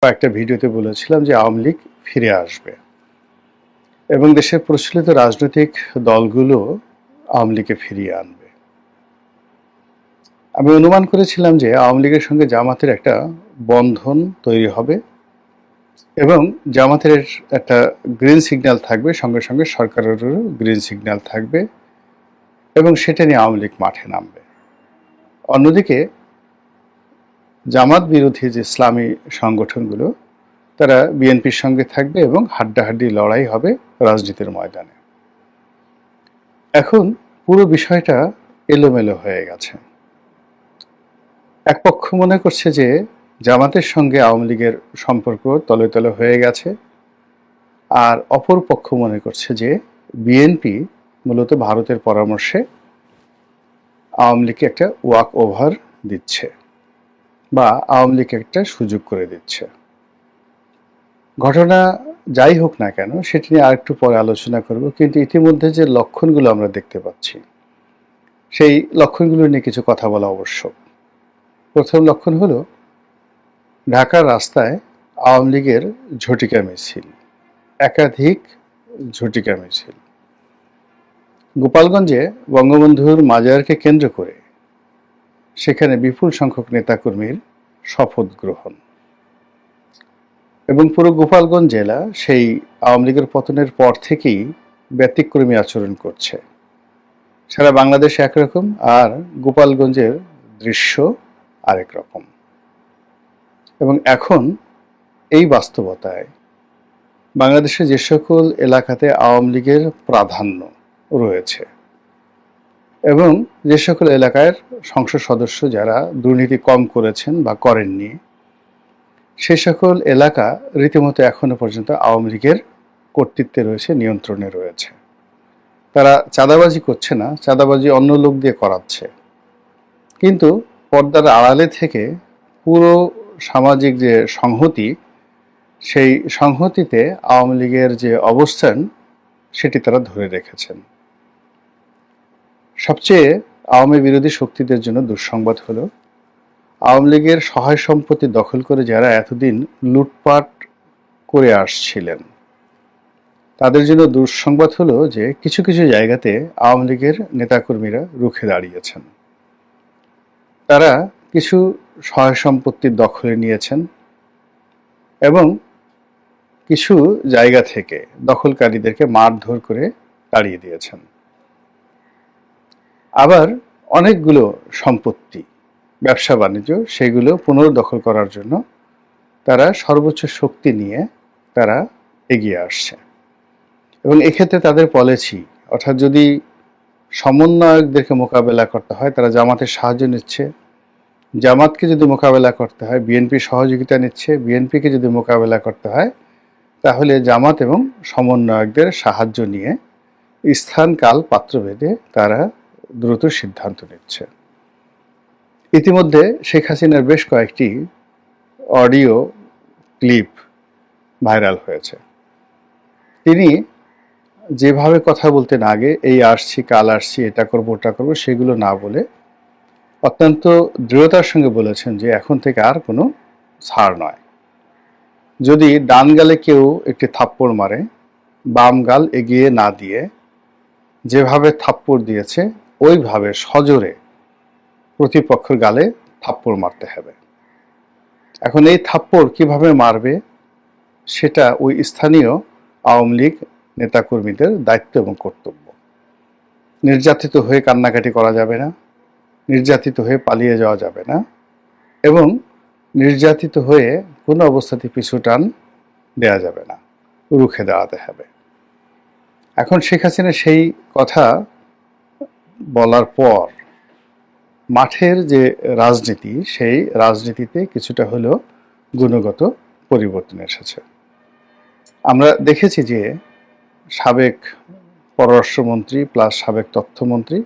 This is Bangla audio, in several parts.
কয়েকটা ভিডিওতে বলেছিলাম যে আওয়ামী লীগ ফিরে আসবে এবং দেশের প্রচলিত রাজনৈতিক দলগুলো আওয়ামী লীগকে ফিরিয়ে আনবে। আমি অনুমান করেছিলাম যে আওয়ামী লীগের সঙ্গে জামাতের একটা বন্ধন তৈরি হবে এবং জামাতের একটা গ্রিন সিগন্যাল থাকবে, সঙ্গে সঙ্গে সরকারেরও গ্রিন সিগন্যাল থাকবে এবং সেটা নিয়ে আওয়ামী লীগ মাঠে নামবে। অন্যদিকে জামাত বিরোধী যে ইসলামী সংগঠনগুলো তারা বিএনপির সঙ্গে থাকবে এবং হাড্ডাহাড্ডি লড়াই হবে রাজনীতির ময়দানে। এখন পুরো বিষয়টা এলোমেলো হয়ে গেছে। এক পক্ষ মনে করছে যে জামাতের সঙ্গে আওয়ামী লীগের সম্পর্ক তলে তলে হয়ে গেছে, আর অপর পক্ষ মনে করছে যে বিএনপি মূলত ভারতের পরামর্শে আওয়ামী লীগকে একটা ওয়াক ওভার দিচ্ছে বা আওয়ামী লীগকে একটা সুযোগ করে দিচ্ছে। ঘটনা যাই হোক না কেন সেটি নিয়ে আরেকটু পরে আলোচনা করব, কিন্তু ইতিমধ্যে যে লক্ষণগুলো আমরা দেখতে পাচ্ছি সেই লক্ষণগুলো নিয়ে কিছু কথা বলা আবশ্যক। প্রথম লক্ষণ হলো ঢাকার রাস্তায় আওয়ামী লীগের ঝটিকা মিছিল, একাধিক ঝটিকা মিছিল। গোপালগঞ্জে বঙ্গবন্ধুর মাজারকে কেন্দ্র করে সেখানে বিপুল সংখ্যক নেতাকর্মীর শপথ গ্রহণ এবং পুরো গোপালগঞ্জ জেলা সেই আওয়ামী লীগের পতনের পর থেকেই ব্যতিক্রমী আচরণ করছে। সারা বাংলাদেশে একরকম আর গোপালগঞ্জের দৃশ্য আরেক রকম। এবং এখন এই বাস্তবতায় বাংলাদেশে যে সকল এলাকাতে আওয়ামী লীগের প্রাধান্য রয়েছে এবং যে সকল এলাকার সংসদ সদস্য যারা দুর্নীতি কম করেছেন বা করেননি, সে সকল এলাকা রীতিমতো এখনো পর্যন্ত আওয়ামী লীগের কর্তৃত্বে রয়েছে, নিয়ন্ত্রণে রয়েছে। তারা চাঁদাবাজি করছে না, চাঁদাবাজি অন্য লোক দিয়ে করাচ্ছে, কিন্তু পর্দার আড়ালে থেকে পুরো সামাজিক যে সংহতি, সেই সংহতিতে আওয়ামী লীগের যে অবস্থান সেটি তারা ধরে রেখেছেন। সবচেয়ে আওয়ামী বিরোধী শক্তিদের জন্য দুঃসংবাদ হলো আওয়ামী লীগের সহায় সম্পত্তি দখল করে যারা এতদিন লুটপাট করে আসছিলেন তাদের জন্য দুঃসংবাদ হলো যে কিছু কিছু জায়গাতে আওয়ামী লীগের নেতাকর্মীরা রুখে দাঁড়িয়েছেন। তারা কিছু সহায় সম্পত্তির দখলে নিয়েছেন এবং কিছু জায়গা থেকে দখলকারীদেরকে মারধর করে তাড়িয়ে দিয়েছেন। আবার অনেকগুলো সম্পত্তি, ব্যবসা বাণিজ্য, সেগুলো পুনর্দখল করার জন্য তারা সর্বোচ্চ শক্তি নিয়ে তারা এগিয়ে আসছে। এবং এক্ষেত্রে তাদের পলিসি, অর্থাৎ যদি সমন্বয়কদেরকে মোকাবেলা করতে হয় তারা জামাতের সাহায্য নিচ্ছে, জামাতকে যদি মোকাবেলা করতে হয় বিএনপির সহযোগিতা নিচ্ছে, বিএনপিকে যদি মোকাবেলা করতে হয় তাহলে জামাত এবং সমন্বয়কদের সাহায্য নিয়ে স্থান কাল পাত্রভেদে তারা দ্রুত সিদ্ধান্ত নিচ্ছে। ইতিমধ্যে শেখ হাসিনার বেশ কয়েকটি অডিও ক্লিপ ভাইরাল হয়েছে। তিনি যেভাবে কথা বলতেন আগে, এই আসছি কাল আসছি এটা করবো ওটা করবো, সেগুলো না বলে অত্যন্ত দৃঢ়তার সঙ্গে বলেছেন যে এখন থেকে আর কোনো ছাড় নয়। যদি ডান গালে কেউ একটি থাপ্পড় মারে, বাম গাল এগিয়ে না দিয়ে যেভাবে থাপ্পড় দিয়েছে ওইভাবে সজোরে প্রতিপক্ষের গালে থাপ্পড় মারতে হবে। এখন এই থাপ্পড় কিভাবে মারবে সেটা ওই স্থানীয় আওয়ামী লীগ নেতাকর্মীদের দায়িত্ব এবং কর্তব্য। নির্যাতিত হয়ে কান্নাকাটি করা যাবে না, নির্যাতিত হয়ে পালিয়ে যাওয়া যাবে না এবং নির্যাতিত হয়ে কোনো অবস্থাতে পিছু টান দেওয়া যাবে না, রুখে দাঁড়াতে হবে। এখন শেখ হাসিনা সেই কথা বলার পর মাঠের যে রাজনীতি, সেই রাজনীতিতে কিছুটা হলেও গুণগত পরিবর্তন এসেছে। আমরা দেখেছি যে সাবেক পররাষ্ট্রমন্ত্রী প্লাস সাবেক তথ্যমন্ত্রী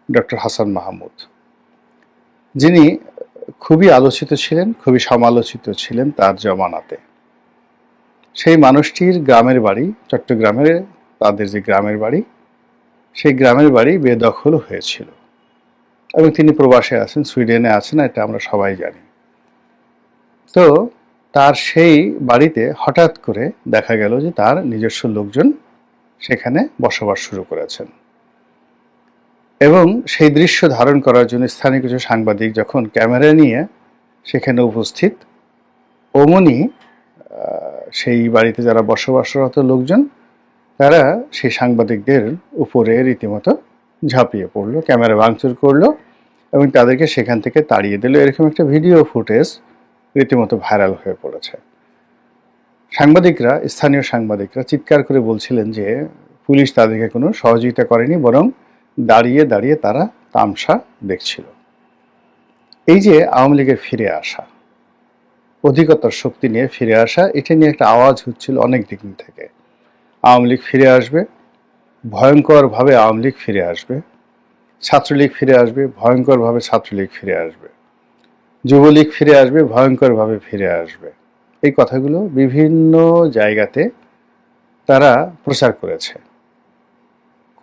ডক্টর হাসান মাহমুদ, যিনি খুবই আলোচিত ছিলেন, খুবই সমালোচিত ছিলেন তার জমানাতে, সেই মানুষটির গ্রামের বাড়ি চট্টগ্রামের, তাদের যে গ্রামের বাড়ি, সেই গ্রামের বাড়ি বেদখল হয়েছিল এবং তিনি প্রবাসে আছেন, সুইডেনে আছেন, এটা আমরা সবাই জানি। তো তার সেই বাড়িতে হঠাৎ করে দেখা গেল যে তার নিজস্ব লোকজন সেখানে বসবাস শুরু করেছেন। এবং সেই দৃশ্য ধারণ করার জন্য স্থানীয় কিছু সাংবাদিক যখন ক্যামেরা নিয়ে সেখানে উপস্থিত, অমনি সেই বাড়িতে যারা বসবাসরত লোকজন তারা সেই সাংবাদিকদের উপরে রীতিমতো ঝাঁপিয়ে পড়লো, ক্যামেরা ভাঙচুর করলো এবং তাদেরকে সেখান থেকে তাড়িয়ে দিল। এরকম একটা ভিডিও ফুটেজ রীতিমতো ভাইরাল হয়ে পড়েছে। স্থানীয় সাংবাদিকরা চিৎকার করে বলছিলেন যে পুলিশ তাদেরকে কোনো সহযোগিতা করেনি, বরং দাঁড়িয়ে দাঁড়িয়ে তারা তামসা দেখছিল। এই যে আওয়ামী লীগের ফিরে আসা, অধিকতর শক্তি নিয়ে ফিরে আসা, এটা নিয়ে একটা আওয়াজ হচ্ছিল অনেক দিক থেকে। আওয়ামী লীগ ফিরে আসবে, ভয়ঙ্করভাবে আওয়ামী লীগ ফিরে আসবে, ছাত্রলীগ ফিরে আসবে, ভয়ঙ্করভাবে ছাত্রলীগ ফিরে আসবে, যুবলীগ ফিরে আসবে, ভয়ঙ্করভাবে ফিরে আসবে। এই কথাগুলো বিভিন্ন জায়গাতে তারা প্রচার করেছে।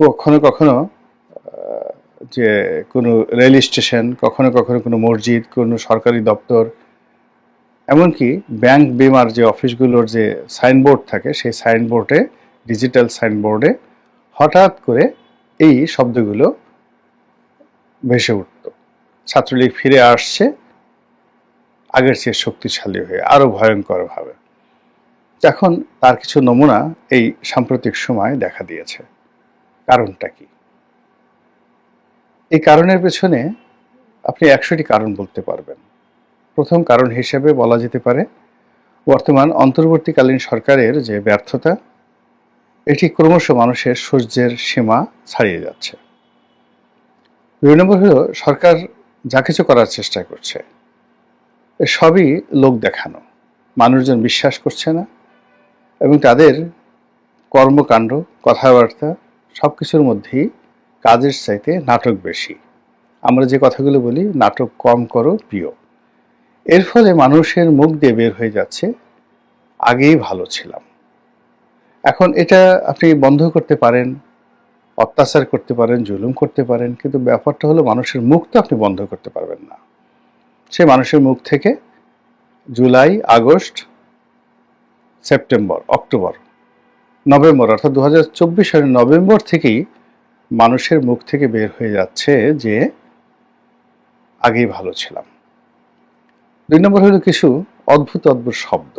কখনো কখনো যে কোনো রেল স্টেশন, কখনো কখনো কোনো মসজিদ, কোনো সরকারি দপ্তর, এমনকি ব্যাংক বিমার যে অফিসগুলোর যে সাইনবোর্ড থাকে সেই সাইনবোর্ডে, ডিজিটাল সাইনবোর্ডে হঠাৎ করে এই শব্দগুলো ভেসে উঠত, ছাত্রলীগ ফিরে আসছে আগের চেয়ে শক্তিশালী হয়ে, আরো ভয়ঙ্করভাবে। এখন তার কিছু নমুনা এই সাম্প্রতিক সময় দেখা দিয়েছে। কারণটা কি? এই কারণের পেছনে আপনি 100টি কারণ বলতে পারবেন। প্রথম কারণ হিসেবে বলা যেতে পারে বর্তমান অন্তর্বর্তীকালীন সরকারের যে ব্যর্থতা, এটি ক্রমশ মানুষের সহ্যের সীমা ছাড়িয়ে যাচ্ছে। 2 নম্বর হলো সরকার যা কিছু করার চেষ্টা করছে সবই লোক দেখানো, মানুষজন বিশ্বাস করছে না এবং তাদের কর্মকাণ্ড, কথাবার্তা সবকিছুর মধ্যেই কাজের চাইতে নাটক বেশি। আমরা যে কথাগুলো বলি, নাটক কম করো প্রিয়। এর ফলে মানুষের মুখ দিয়ে বের হয়ে যাচ্ছে আগেই ভালো ছিলাম। এখন এটা আপনি বন্ধ করতে পারেন, অত্যাচার করতে পারেন, জুলুম করতে পারেন, কিন্তু ব্যাপারটা হলো মানুষের মুখ তো আপনি বন্ধ করতে পারবেন না। সে মানুষের মুখ থেকে July, August, September, October, November, অর্থাৎ 2024 সালের নভেম্বর থেকেই মানুষের মুখ থেকে বের হয়ে যাচ্ছে যে আগেই ভালো ছিলাম। 2 নম্বর হলো কিছু অদ্ভুত অদ্ভুত শব্দ,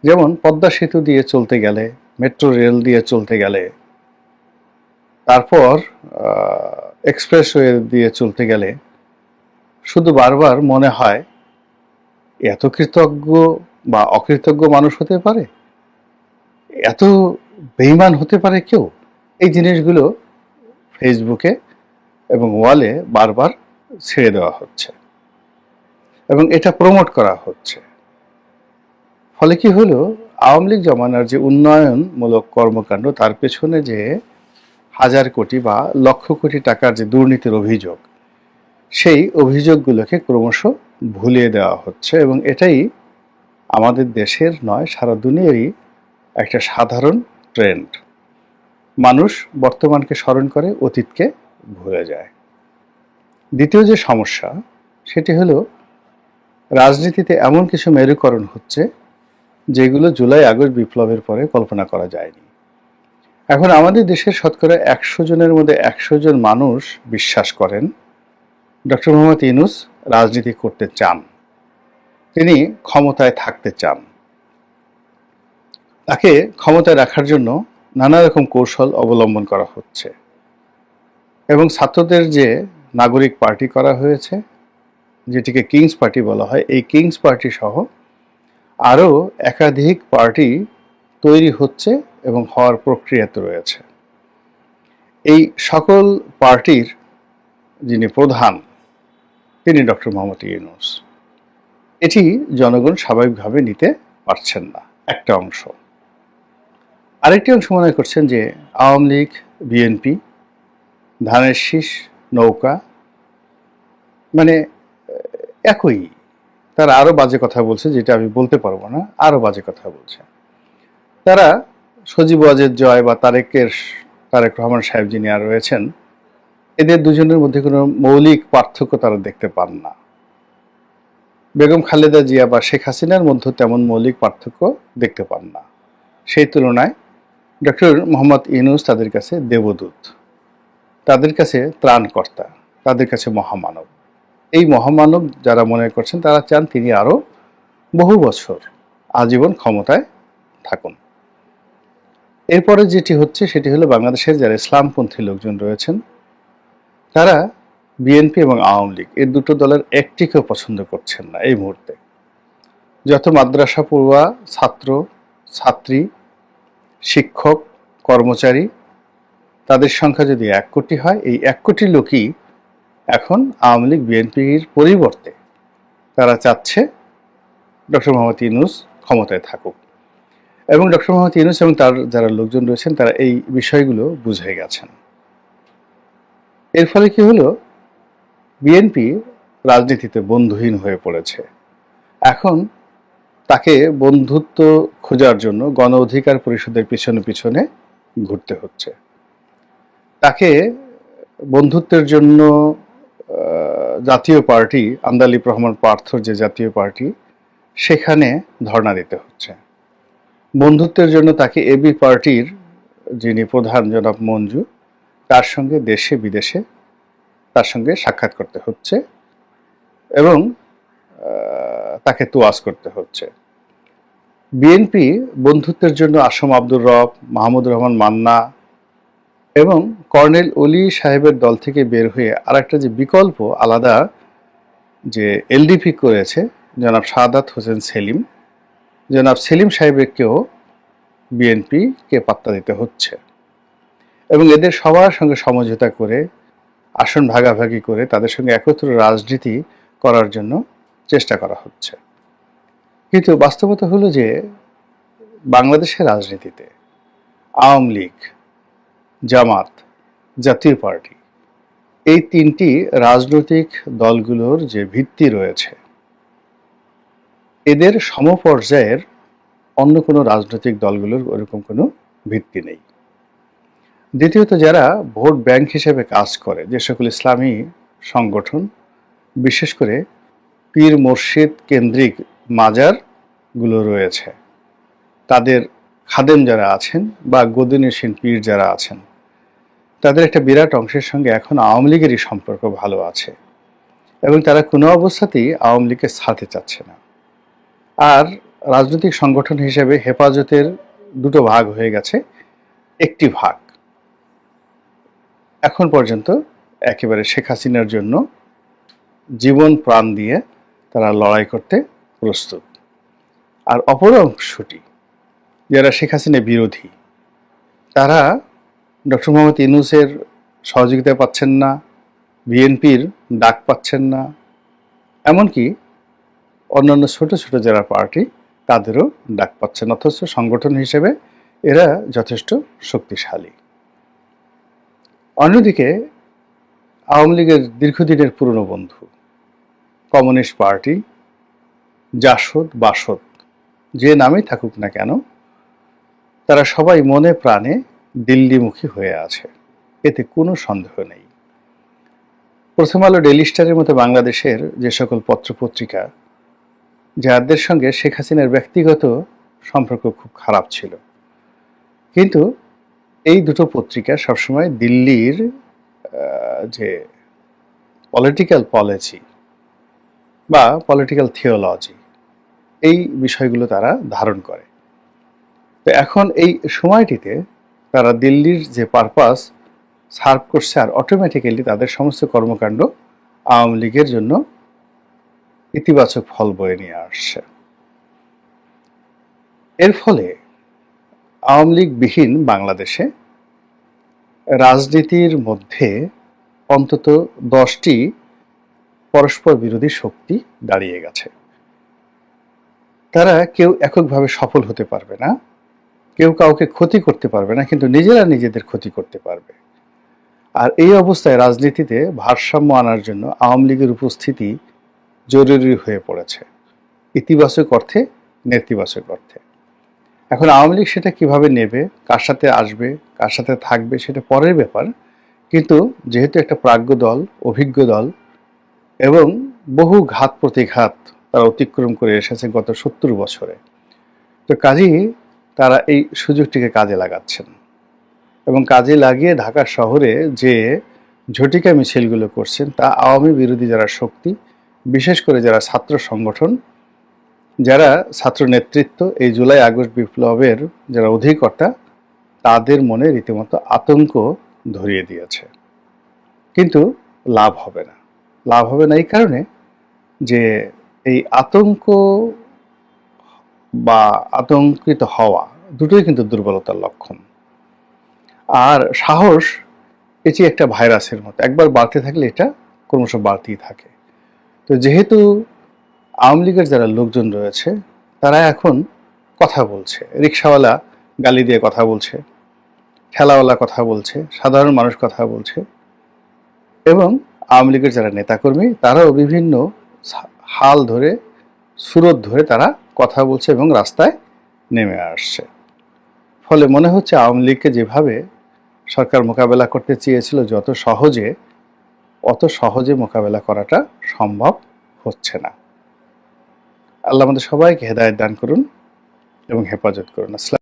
যেমন পদ্মা সেতু দিয়ে চলতে গেলে, মেট্রো রেল দিয়ে চলতে গেলে, তারপর এক্সপ্রেসওয়ে দিয়ে চলতে গেলে শুধু বারবার মনে হয় এত কৃতজ্ঞ বা অকৃতজ্ঞ মানুষ হতে পারে, এত বেঈমান হতে পারে কেউ। এই জিনিসগুলো ফেসবুকে এবং ওয়ালে বারবার ছেড়ে দেওয়া হচ্ছে এবং এটা প্রমোট করা হচ্ছে। ফলে কি হলো, আওয়ামী লীগ জমানার যে উন্নয়নমূলক কর্মকাণ্ড, তার পেছনে যে হাজার কোটি বা লক্ষ কোটি টাকার যে দুর্নীতির অভিযোগ, সেই অভিযোগগুলোকে ক্রমশ ভুলিয়ে দেওয়া হচ্ছে এবং এটাই আমাদের দেশের নয়, সারা দুনিয়ারই একটা সাধারণ ট্রেন্ড। মানুষ বর্তমানকে স্মরণ করে, অতীতকে ভুলে যায়। দ্বিতীয় যে সমস্যা, সেটি হলো রাজনীতিতে এমন কিছু মেরুকরণ হচ্ছে যেগুলো জুলাই আগস্ট বিপ্লবের পরে কল্পনা করা যায়নি। এখন আমাদের দেশের শতকরা 100 জনের মধ্যে 100 জন মানুষ বিশ্বাস করেন ডক্টর মোহাম্মদ ইউনূস রাজনীতি করতে চান, তিনি ক্ষমতায় থাকতে চান। তাকে ক্ষমতায় রাখার জন্য নানা রকম কৌশল অবলম্বন করা হচ্ছে এবং ছাত্রদের যে নাগরিক পার্টি করা হয়েছে, যেটিকে কিংস পার্টি বলা হয়, এই কিংস পার্টি সহ আরও একাধিক পার্টি তৈরি হচ্ছে এবং হওয়ার প্রক্রিয়াতে রয়েছে। এই সকল পার্টির যিনি প্রধান, তিনি ডক্টর মোহাম্মদ ইউনূস। এটি জনগণ স্বাভাবিকভাবে নিতে পারছেন না একটা অংশ। আরেকটি অংশ মনে করছেন যে আওয়ামী লীগ, বিএনপি, ধানের শীষ, নৌকা, মানে একই। তারা আরো বাজে কথা বলছে, যেটা আমি বলতে পারবো না, আরো বাজে কথা বলছে। তারা সজীব ওয়াজেদ জয় বা তারেক রহমান সাহেব যিনি আর রয়েছেন, এদের দুজনের মধ্যে কোনো মৌলিক পার্থক্য তারা দেখতে পান না। বেগম খালেদা জিয়া বা শেখ হাসিনার মধ্যে তেমন মৌলিক পার্থক্য দেখতে পান না। সেই তুলনায় ডক্টর মোহাম্মদ ইউনূস তাদের কাছে দেবদূত, তাদের কাছে ত্রাণকর্তা, তাদের কাছে মহামানব। এই মহামানব যারা মনে করছেন তারা চান তিনি আরো বহু বছর আজীবন ক্ষমতায় থাকুন। এরপরে যেটি হচ্ছে সেটি হলো বাংলাদেশের যারা ইসলামপন্থী লোকজন রয়েছেন তারা বিএনপি এবং আওয়ামী লীগ এই দুটো দলের একটিকেও পছন্দ করছেন না এই মুহূর্তে। যত মাদ্রাসা পড়ুয়া ছাত্র ছাত্রী শিক্ষক কর্মচারী তাদের সংখ্যা যদি 1 কোটি হয়, এই 1 কোটি লোকই এখন আওয়ামী লীগ বিএনপির পরিবর্তে তারা চাচ্ছে ডক্টর মোহাম্মদ ইউনূস ক্ষমতায় থাকুক। এবং ডক্টর মোহাম্মদ ইউনূস এবং তার যারা লোকজন রয়েছেন তারা এই বিষয়গুলো বুঝে গেছেন। এর ফলে কি হলো, বিএনপি রাজনীতিতে বন্ধুহীন হয়ে পড়েছে। এখন তাকে বন্ধুত্ব খোঁজার জন্য গণ অধিকার পরিষদের পিছনে পিছনে ঘুরতে হচ্ছে। তাকে বন্ধুত্বের জন্য জাতীয় পার্টি আন্দালিব রহমান পার্থর যে জাতীয় পার্টি সেখানে ধর্ণা দিতে হচ্ছে। বন্ধুত্বের জন্য তাকে এবি পার্টির যিনি প্রধান জনাব মঞ্জু তার সঙ্গে দেশে বিদেশে তার সঙ্গে সাক্ষাৎ করতে হচ্ছে এবং তাকে তোয়াজ করতে হচ্ছে। বিএনপি বন্ধুত্বের জন্য আসম আব্দুর রব, মাহমুদুর রহমান মান্না এবং কর্নেল অলি সাহেবের দল থেকে বের হয়ে আরেকটা যে বিকল্প আলাদা যে এলডিপি করেছে জনাব সাদাত হোসেন সেলিম, জনাব সেলিম সাহেবকেও বিএনপিকে পাত্তা দিতে হচ্ছে এবং এদের সবার সঙ্গে সমঝোতা করে আসন ভাগাভাগি করে তাদের সঙ্গে একত্র রাজনীতি করার জন্য চেষ্টা করা হচ্ছে। কিন্তু বাস্তবতা হলো যে বাংলাদেশের রাজনীতিতে আওয়ামী লীগ, জামাত, জাতীয় পার্টি এই তিনটি রাজনৈতিক দলগুলোর যে ভিত্তি রয়েছে এদের সমপর্যায়ের অন্য কোনো রাজনৈতিক দলগুলোর ওরকম কোনো ভিত্তি নেই। দ্বিতীয়ত যারা ভোট ব্যাংক হিসেবে কাজ করে যে সকল ইসলামী সংগঠন, বিশেষ করে পীর মসজিদ কেন্দ্রিক মাজারগুলো রয়েছে, তাদের খাদেম যারা আছেন বা গদিনশীন পীর যারা আছেন তাদের একটা বিরাট অংশের সঙ্গে এখন আওয়ামী লীগেরই সম্পর্ক ভালো আছে এবং তারা কোনো অবস্থাতেই আওয়ামী লীগকে ছাড়তে চাচ্ছে না। আর রাজনৈতিক সংগঠন হিসেবে হেফাজতের দুটো ভাগ হয়ে গেছে, একটি ভাগ এখন পর্যন্ত একেবারে শেখ হাসিনার জন্য জীবন প্রাণ দিয়ে তারা লড়াই করতে প্রস্তুত, আর অপর অংশটি যারা শেখ হাসিনা বিরোধী তারা ডক্টর মোহাম্মদ ইউনূসের সহযোগিতা পাচ্ছেন না, বিএনপির ডাক পাচ্ছেন না, এমনকি অন্যান্য ছোট ছোট যারা পার্টি তাদেরও ডাক পাচ্ছেন, অথচ সংগঠন হিসেবে এরা যথেষ্ট শক্তিশালী। অন্যদিকে আওয়ামী লীগের দীর্ঘদিনের পুরনো বন্ধু কমিউনিস্ট পার্টি, জাসদ বাসদ যে নামেই থাকুক না কেন, তারা সবাই মনে প্রাণে দিল্লিমুখী হয়ে আছে, এতে কোনো সন্দেহ নেই। প্রথম আলো, ডেইলি স্টারের মতো বাংলাদেশের যে সকল পত্রপত্রিকা যাদের সঙ্গে শেখ হাসিনার ব্যক্তিগত সম্পর্ক খুব খারাপ ছিল, কিন্তু এই দুটো পত্রিকা সবসময় দিল্লির যে পলিটিক্যাল পলিসি বা পলিটিক্যাল থিওলজি এই বিষয়গুলো তারা ধারণ করে। তো এখন এই সময়টিতে তারা দিল্লির যে পারপাস সার্ভ করছে আর অটোমেটিক্যালি তাদের সমস্ত কর্মকাণ্ড আওয়ামী লীগের জন্য ইতিবাচক ফল বয়ে নিয়ে আসছে। এর ফলে আওয়ামী লীগবিহীন বাংলাদেশে রাজনীতির মধ্যে অন্তত 10টি পরস্পর বিরোধী শক্তি দাঁড়িয়ে গেছে। তারা কেউ এককভাবে সফল হতে পারবে না, কেউ কাউকে ক্ষতি করতে পারবে না, কিন্তু নিজেরা নিজেদের ক্ষতি করতে পারবে। আর এই অবস্থায় রাজনীতিতে ভারসাম্য আনার জন্য আওয়ামী লীগের উপস্থিতি জরুরি হয়ে পড়েছে, ইতিবাচক অর্থে নেতিবাচক অর্থে। এখন আওয়ামী লীগ সেটা কিভাবে নেবে, কার সাথে আসবে, কার সাথে থাকবে সেটা পরের ব্যাপার, কিন্তু যেহেতু একটা প্রাজ্ঞ দল, অভিজ্ঞ দল এবং বহু ঘাত প্রতিঘাত তারা অতিক্রম করে এসেছে গত ৭০ বছরে। তো কাজেই তারা এই সুযোগটিকে কাজে লাগাচ্ছেন এবং কাজে লাগিয়ে ঢাকা শহরে যে ঝটিকা মিছিলগুলো করছেন তা আওয়ামী বিরোধী যারা শক্তি, বিশেষ করে যারা ছাত্র সংগঠন, যারা ছাত্র নেতৃত্ব, এই জুলাই আগস্ট বিপ্লবের যারা অধিকর্তা, তাদের মনে রীতিমতো আতঙ্ক ধরিয়ে দিয়েছে। কিন্তু লাভ হবে না। লাভ হবে না এই কারণে যে এই আতঙ্ক বা আতঙ্কিত হওয়া দুটোই কিন্তু দুর্বলতার লক্ষণ। আর সাহস এটি একটা ভাইরাসের মতো, একবার বাড়তে থাকলে এটা ক্রমশ বাড়তেই থাকে। তো যেহেতু আওয়ামী লীগের যারা লোকজন রয়েছে তারা এখন কথা বলছে, রিক্সাওয়ালা গালি দিয়ে কথা বলছে, ঠেলাওয়ালা কথা বলছে, সাধারণ মানুষ কথা বলছে, এবং আওয়ামী লীগের যারা নেতাকর্মী তারাও বিভিন্ন হাল ধরে, সুরত ধরে তারা কথা বলছে এবং রাস্তায় নেমে আসছে। ফলে মনে হচ্ছে আওয়ামী লীগকে যেভাবে সরকার মোকাবেলা করতে চেয়েছিল অত সহজে মোকাবেলা করাটা সম্ভব হচ্ছে না। আল্লাহ আমাদের সবাইকে হেদায়েত দান করুন এবং হেফাজত করুন। আসসালাম।